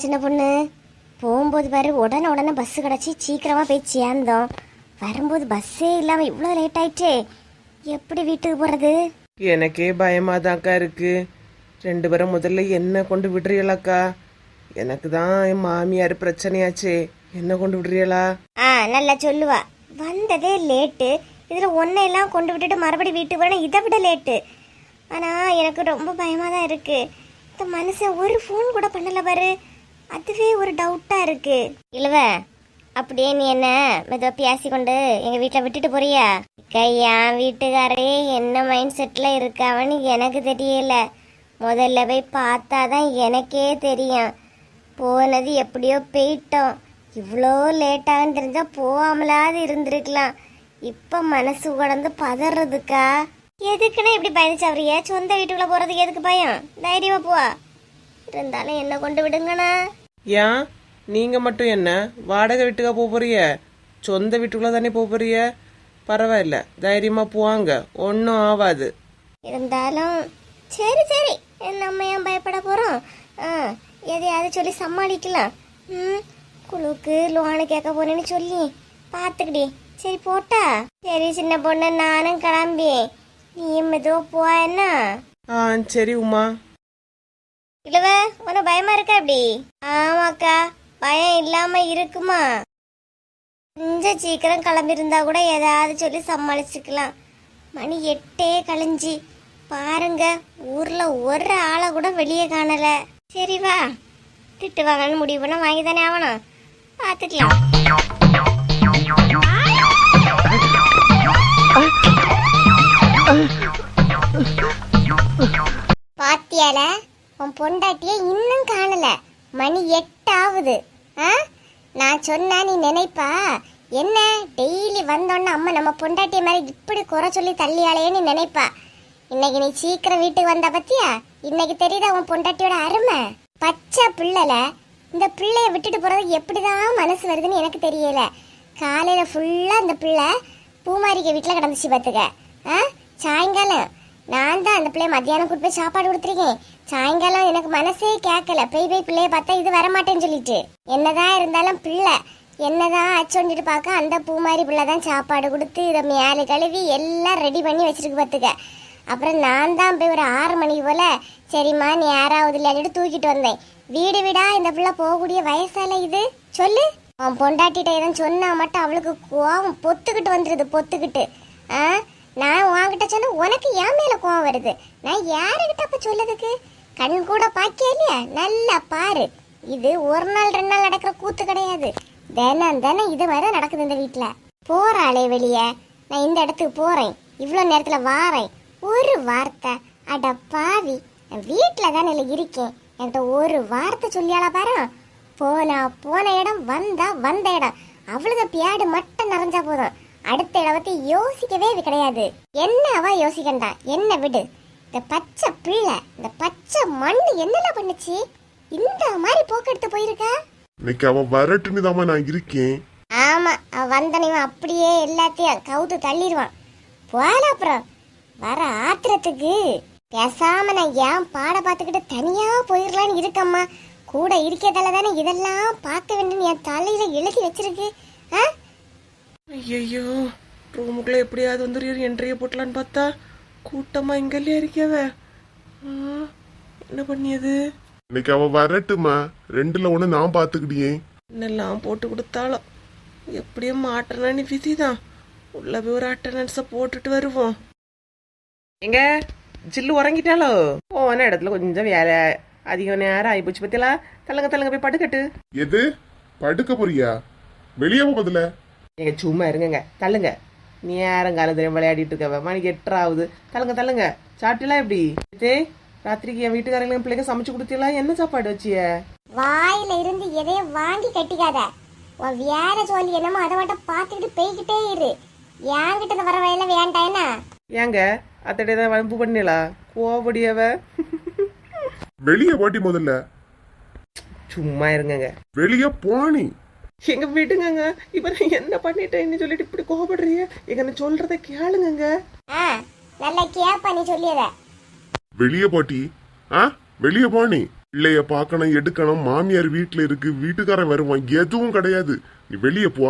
சின்ன பொண்ணு. போகும்போது பாரு உடனே பஸ் கிடச்சி சீக்கிரமா போய் சேர்ந்தோம். வரும்போது பஸ்ஸே இல்லாம இவ்வளோ லேட் ஆயிட்டே. எப்படி வீட்டுக்கு போறது? எனக்கே பயமாதான்க்கா இருக்கு. 2 பேரும் முதல்ல என்ன கொண்டு விடுறீங்களாக்கா? எனக்கு தான் என் மாமியார் பிரச்சனையாச்சே, என்ன கொண்டு விடுறீங்களா? நல்லா சொல்லுவா. வந்ததே லேட்டு, இதுல ஒன்னையெல்லாம் கொண்டு விட்டுட்டு மறுபடியும் வீட்டுக்கு போனா இதை விட லேட்டு. ஆனா எனக்கு ரொம்ப பயமா தான் இருக்கு. இந்த மனுஷன் ஒரு ஃபோன் கூட பண்ணல பாரு, அதுவே ஒரு டவுட்டா இருக்கு. இல்லவ அப்படியே நீ என்ன மெதுவா பேசிக்கொண்டு எங்க வீட்டுல விட்டுட்டு போறியா? என் வீட்டுக்காரே என்ன மைண்ட் செட்ல இருக்காவன்னு எனக்கு தெரியல. முதல்ல போய் பார்த்தாதான் எனக்கே தெரியும். போனது எப்படியோ போயிட்டோம். இவ்வளோ லேட்டாகன்னு தெரிஞ்சா போகாமலாவது இருந்திருக்கலாம். இப்ப மனசு உடந்து பதறதுக்கா? எதுக்குன்னா இப்படி பயந்துச்சாவறிய? சொந்த வீட்டுக்குள்ள போறதுக்கு எதுக்கு பயம்? தைரியமா போவா. இருந்தாலும் என்ன கொண்டு விடுங்கண்ணா. ஏன் நீங்க மட்டும் என்ன வாடகை வீட்டுக்கா போறிய? சொந்த வீட்டுக்குள்ள தானே போறிய? பரவாயில்ல, தைரியமா போவாங்க, ஒன்னும் ஆகாது. இருந்தாலும் சரி சரி, நம்ம ஏன் பயப்பட போறோம்? எதையாவது சொல்லி சமாளிக்கலாம். குழுக்கு லோனு கேட்க போறேன்னு சொல்லி பாத்துக்கிடி. சரி போட்டா சரி சின்ன பொண்ணு, நானும் கிளம்பி நீயும் மெதுவா போ. என்ன? சரி உமா. இல்லவ உனக்கு பயமா இருக்கா? அப்படி ஆமாக்கா, பயம் இல்லாம இருக்குமா? கொஞ்சம் சீக்கிரம் கிளம்பிருந்தா கூட ஏதாவது சொல்லி சமாளிச்சுக்கலாம். மணி 8 கழிஞ்சி பாருங்க, ஊர்ல ஒரு ஆளை கூட வெளியே காணல. சரி வா, திட்டு வாங்கன்னு முடிவு பண்ண வாங்கி தானே ஆகணும். பாத்துக்கலாம். பாத்தியால உன் பொண்டாட்டிய இன்னும் காணல. மணி 8 ஆகுது. நான் சொன்னா நீ நினைப்பா என்ன? டெய்லி வந்தோன்னு அம்மா நம்ம பொண்டாட்டிய மாதிரி இப்படி குறை சொல்லி தள்ளியாலேன்னு நினைப்பா. இன்னைக்கு நீ சீக்கிரம் வீட்டுக்கு வந்தா பத்தியா? இன்னைக்கு தெரியுதா உன் பொண்டாட்டியோட அருமை? பச்சை பிள்ளைல இந்த பிள்ளைய விட்டுட்டு போறது எப்படிதான் மனசு வருதுன்னு எனக்கு தெரியல. காலையில ஃபுல்லா இந்த பிள்ளை பூமாரிக்க வீட்டுல கிடந்துச்சு பாத்துக்க. சாயங்காலம் நான் தான் அந்த பிள்ளைய மத்தியானம் கூட்டு போய் சாப்பாடு கொடுத்துருக்கேன். சாயங்காலம் எனக்கு மனசே கேட்கல, போய் பிள்ளைய பார்த்தா இது வரமாட்டேன்னு சொல்லிட்டு. என்னதான் இருந்தாலும் பிள்ளை என்னதான் அச்சொண்டிட்டு பார்க்க அந்த பூமாரி பிள்ளை தான் சாப்பாடு கொடுத்து இதை மேலே கழுவி எல்லாம் ரெடி பண்ணி வச்சிருக்கு பார்த்துக்க. அப்புறம் நான் தான் போய் ஒரு 6 மணிக்கு போல சரிம்மா நீ யாராவது இல்லைன்னு தூக்கிட்டு வந்தேன். வீடு வீடா இந்த பிள்ளை போகக்கூடிய வயசால இது சொல்லு. அவன் பொண்டாட்டிட்ட எதுவும் சொன்னா மட்டும் அவளுக்கு கோவம் பொத்துக்கிட்டு வந்துடுது, பொத்துக்கிட்டு. நான் உன்கிட்ட சொன்ன உனக்கு என் மேல கோவம் வருது. நான் யாருக்கிட்ட அப்ப சொல்லதுக்கு? கண் கூட பாக்கியா இல்லையா? நல்லா பாரு. இது ஒரு நாள் 2 நாள் நடக்கிற கூத்து கிடையாது. தினம் இது மாதிரி நடக்குது இந்த வீட்டுல. போறாளே வெளியே, நான் இந்த இடத்துக்கு போறேன், இவ்வளவு நேரத்துல வாரேன், ஒரு வார்த்தை அட பாவி நான் வீட்டுல தானே இருக்கேன், என்கிட்ட ஒரு வார்த்தை சொல்லியாளா பாரு. போன இடம் வந்த இடம் அவளுக்கு பியாடு மட்டும் நிறைஞ்சா போதும். அடுத்த இடம் பத்தி யோசிக்கவே கிடையாது. என்ன அவ யோசிக்கண்டா? என்ன விடு. இந்த பச்சை பிள்ளை, இந்த பச்சை மண்ணு என்னெல்லாம் பண்ணுச்சு? இந்த மாதிரி போக்கெடுத்து போயிருக்கா. இன்னைக்கு அவ வரட்டுன்னு தான் நான் இருக்கேன். ஆமா, அவ வந்தனையும் அப்படியே எல்லாத்தையும் கவுத்து தள்ளிடுவான். போல அப்புறம் வர ஆத்திரத்துக்கு பேசாம நான் ஏன் பாட பார்த்துக்கிட்டு தனியா போயிடலான்னு இருக்கம்மா. கூட இருக்கதால தானே இதெல்லாம் பார்க்க வேண்டும் என் தலையில எழுதி வச்சிருக்கு. ஐயோ, ரூமுக்குள்ள எப்படியாவது வந்து என்ட்ரிய போட்டலான்னு பார்த்தா கூட்டமா இங்கல்லையா இருக்கவ. என்ன பண்ணியது? இன்னைக்கு அவ வரட்டுமா, 2ல 1 நான் பாத்துக்கிட்டியே. என்னெல்லாம் போட்டு கொடுத்தாலும் எப்படியும் அட்டனி விதிதான். உள்ள போய் ஒரு அட்டனன்ஸை போட்டுட்டு வருவோம். எங்க ஜில்லு உறங்கிட்டாலோ? போன இடத்துல கொஞ்சம் வேலை அதிக நேரம் ஆயிப்போச்சு பத்தியலா. தள்ளுங்க போய் படுக்கட்டு. எது படுக்க போறியா? வெளியே போகுதுல. எங்க சும்மா இருங்க, தள்ளுங்க. நேரம் காலத்துல விளையாடிட்டு இருக்கவ. மணிக்கு 8 ஆகுது. தள்ளுங்க. சாப்பிட்டலாம் எப்படி? ராத்திரிக்கு என் வீட்டுக்காரங்களுக்கு பிள்ளைங்க சமைச்சு கொடுத்தீங்களா? என்ன சாப்பாடு வச்சிய? வாயில இருந்து எதையும் வாங்கி கட்டிக்காத. உன் வேற சொல்லி என்னமோ அதை மட்டும் பார்த்துக்கிட்டு போய்கிட்டே இரு. என்கிட்ட வர வயல வேண்டாயனா? ஏங்க அத்தடைய தான் வம்பு பண்ணலா? கோபடியவ. வெளியே போட்டி முதல்ல. சும்மா இருங்க. வெளியே போனி. எங்க விடுங்க. இப்ப என்ன பண்ணிட்டேன்னு சொல்லிட்டு இப்படி கோபப்படுறீங்க? எங்க சொல்றத கேளுங்க. நல்லா கேப்பா நீ சொல்லியத. வெளியே போட்டி. வெளியே போனி. பிள்ளைய பார்க்கணும் எடுக்கணும், மாமியார் வீட்டுல இருக்கு, வீட்டுக்காரன் வருவான், எதுவும் கிடையாது. நீ வெளியே போ.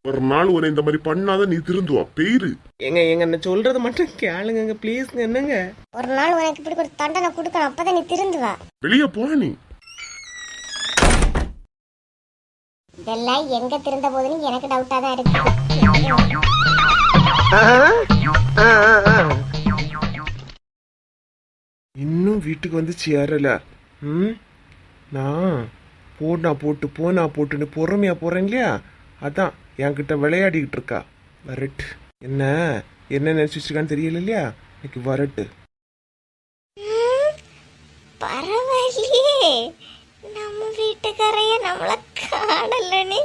ஒரு நாள் உன்னை இந்த மாதிரி பண்ணாத நீ திருந்துவா பெயிரு. எங்க என்ன சொல்றது மட்டும் கேளுங்க ப்ளீஸ்ங்க. என்னங்க ஒரு நாள் உனக்கு இப்படி ஒரு தண்டனை கொடுக்கணும், அப்பதான் நீ திருந்துவா. வெளியே போ நீ. இதெல்லாம் எங்க திருந்த போதுன்னு எனக்கு டவுட்டா தான் இருக்கு. இன்னும் வீட்டுக்கு வந்து சேரல. நான் போனா போட்டுன்னு பொறுமையா போறேன் இல்லையா, அதான் என்கிட்ட விளையாடிக்கிட்டு இருக்கா. வரட்டு என்ன என்ன நினைச்சிருக்கான்னு தெரியல இல்லையா, இன்னைக்கு வரட்டு. பரவாயில்லையே, நம்ம வீட்டுக்காரைய நம்மள காணலன்னு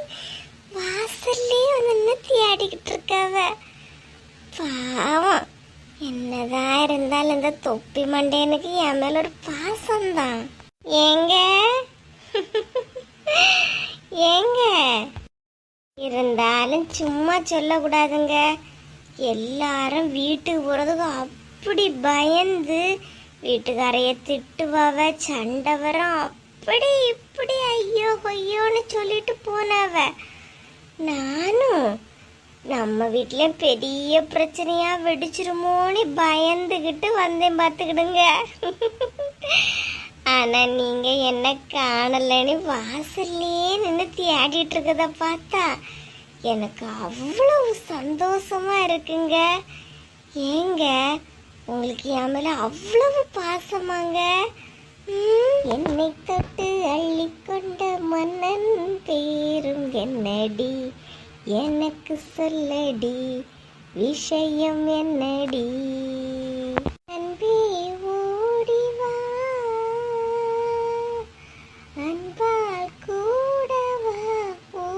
வாசல்லே வந்து தேடிக்கிட்டு இருக்காவ. பாவம், என்னதான் இருந்தாலும் இந்த தொப்பி மண்டையனுக்கு என் மேல ஒரு பாசம்தான். ஏங்க ஏங்க இருந்தாலும் சும்மா சொல்லக்கூடாதுங்க. எல்லாரும் வீட்டுக்கு போறதுக்கு அப்படி பயந்து வீட்டுக்காரைய திட்டுவாவ, சண்டை வரும், அப்படி இப்படி ஐயோ ஐயோன்னு சொல்லிட்டு போனாவ. நானும் நம்ம வீட்லயும் பெரிய பிரச்சனையா வெடிச்சிருமோன்னு பயந்துகிட்டு வந்தேன் பார்த்துக்கிடுங்க. ஆனா நீங்க என்ன காணலன்னு வாசல்லையே நின்று தேடிட்டு இருக்கத பார்த்தா எனக்கு அவ்வளவு சந்தோஷமா இருக்குங்க. ஏங்க உங்களுக்கு என் மேல அவ்வளவு பாசமாங்க. என்னை தொட்டு அள்ளிக்கொண்ட மன்னன் பேரும் என்னடி, எனக்கு சொல்லடி விஷயம் என்னடி. அன்பே ஓடிவா, அன்பால் கூடவா ஓ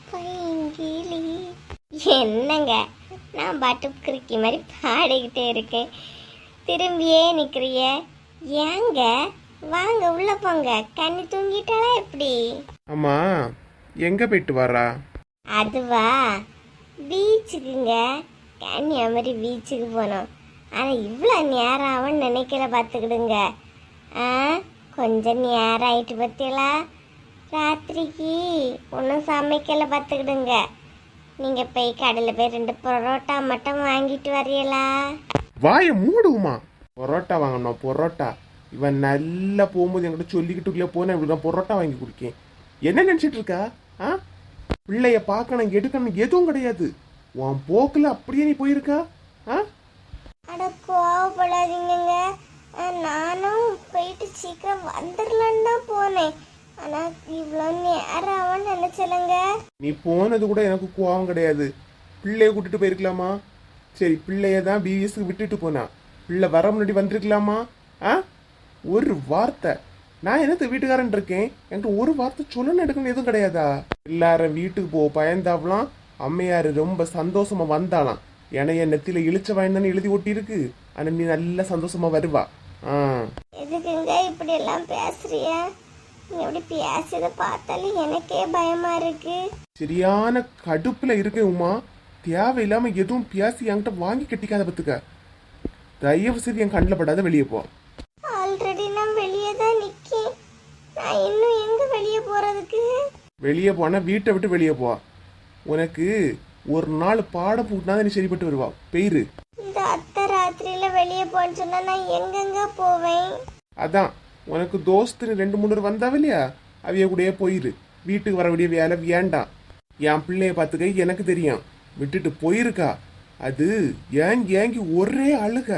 பைங்கிளி. என்னங்க நான் பாட்டு கிறுக்கி மாதிரி பாடிக்கிட்டே இருக்கேன், திரும்பியே நிக்கிறிய. ஏங்க வாங்க உள்ள போங்க. கண்ணி தூங்கிட்டாளா எப்படி? ஆமா, எங்க போயிட்டு வரா? அதுவா, பீச்சுக்குங்க. கன்னியாகுமரி பீச்சுக்கு போனோம். ஆனால் இவ்வளோ நேரம் ஆகும்னு நினைக்கல பார்த்துக்கிடுங்க. கொஞ்சம் நேரம் ஆயிட்டு பத்தியலா, ராத்திரிக்கு ஒன்றும் சமைக்கல பார்த்துக்கிடுங்க. நீங்கள் போய் கடையில் போய் 2 பரோட்டா மட்டும் வாங்கிட்டு வரையலா? வாய மூடுமா. பொரோட்டா வாங்கணும் பொரோட்டா. இவன் நல்லா போகும்போது என்கிட்ட சொல்லிக்கிட்டு போனேன், இவளுக்கு பொரோட்டா வாங்கி குடிக்கேன். என்ன நினைச்சிட்டு இருக்கா? பிள்ளைய பார்க்கணும் எடுக்கணும் எதுவும் கிடையாது. உன் போக்குல அப்படியே நீ போயிருக்கா. அட கோவப்படாதீங்க, நானும் போயிட்டு சீக்கிரம் வந்துடலான்னு தான் போனேன். ஆனா இவ்வளோ நேரம் ஆகும்னு நினைச்சலங்க. நீ போனது கூட எனக்கு கோவம் கிடையாது. பிள்ளைய கூட்டிட்டு போயிருக்கலாமா? சரி, பிள்ளைய தான் பிஎஸ்க்கு விட்டுட்டு போனா, பிள்ளை வர முன்னாடி வந்திருக்கலாமா? ஒரு வார்த்தை, நான் என்னது வீட்டுக்காரன் இருக்கேன், என்கிட்ட ஒரு வார்த்தை சொல்லணும் எடுக்கணும் எதுவும் கிடையாதா? எல்லாரும் வீட்டுக்கு போ பயந்தாவலாம். அம்மையாரு ரொம்ப சந்தோஷமா வந்தாலாம். ஏன்னா என் நெத்தில இழிச்ச வாய்ந்தானே எழுதி ஒட்டி இருக்கு. ஆனா நீ நல்ல சந்தோஷமா வருவா. எதுக்குங்க இப்படி எல்லாம் பேசுறிய? நீ எப்படி பேசுறத பார்த்தாலே எனக்கே பயமா இருக்கு. சரியான கடுப்புல இருக்கேன் உமா. தேவையில்லாம எதுவும் பேசி என்கிட்ட வாங்கி கட்டிக்காத பத்துக்க. தயவு செய்து என் கண்ணில் படாத வெளியே போ. ஆல்ரெடி நான் வெளியே தான் நிக்கேன். நான் இன்னும் எங்க வெளியே போறதுக்கு? வெளியே போனா வீட்டை விட்டு வெளியே போ. உனக்கு ஒரு நாள் பாடம் போட்டுனா நீ சரிப்பட்டு வருவா. பெயிரு இந்த அத்தை ராத்திரியில வெளியே போன்னு சொன்னா நான் எங்கெங்க போவேன்? அதான் உனக்கு தோஸ்துன்னு 2-3 வந்தாவ இல்லையா, அவைய கூடயே போயிரு. வீட்டுக்கு வர வேண்டிய வேலை வேண்டாம். என் பிள்ளைய பார்த்துக்க எனக்கு தெரியும். விட்டுட்டு போயிருக்கா, அது ஏங்கி ஒரே அழுக.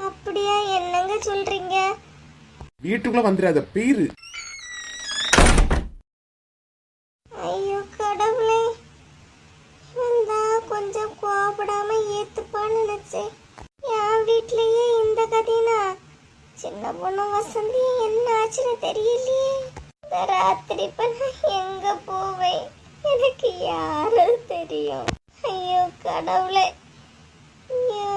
அப்படியா? என்னங்க சொல்றீங்க? வீட்டுக்குள்ள வந்துடாத, பெயிரு. ஐயோ கடவுளே, வந்தா கொஞ்சம் கோபப்படாம ஏத்துப்பான்னு நினைச்சேன். என் வீட்லயே இந்த கதைனா சின்ன பொண்ணு வசந்தி என்ன ஆச்சுன்னு தெரியலையே. இந்த ராத்திரி இப்ப நான் எங்க போவேன்? எனக்கு யாரு தெரியும்? ஐயோ கடவுளே. ஐயோ.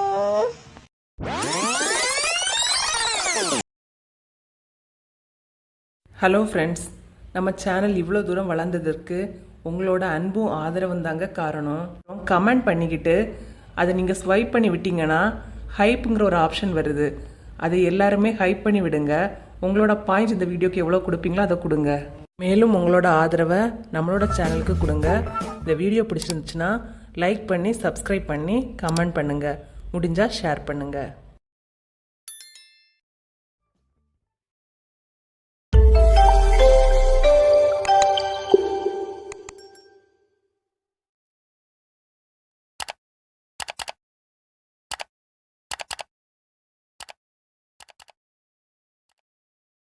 ஹலோ ஃப்ரெண்ட்ஸ், நம்ம சேனல் இவ்வளோ தூரம் வளர்ந்ததற்கு உங்களோட அன்பும் ஆதரவும் தாங்க காரணம். கமெண்ட் பண்ணிக்கிட்டு அதை நீங்கள் ஸ்வைப் பண்ணி விட்டீங்கன்னா ஹைப்புங்கிற ஒரு ஆப்ஷன் வருது. அதை எல்லாருமே ஹைப் பண்ணி விடுங்க. உங்களோட பாயிண்ட் இந்த வீடியோக்கு எவ்வளோ கொடுப்பீங்களோ அதை கொடுங்க. மேலும் உங்களோட ஆதரவை நம்மளோட சேனலுக்கு கொடுங்க. இந்த வீடியோ பிடிச்சிருந்துச்சுன்னா லைக் பண்ணி சப்ஸ்கிரைப் பண்ணி கமெண்ட் பண்ணுங்கள். முடிஞ்சால் ஷேர் பண்ணுங்கள்.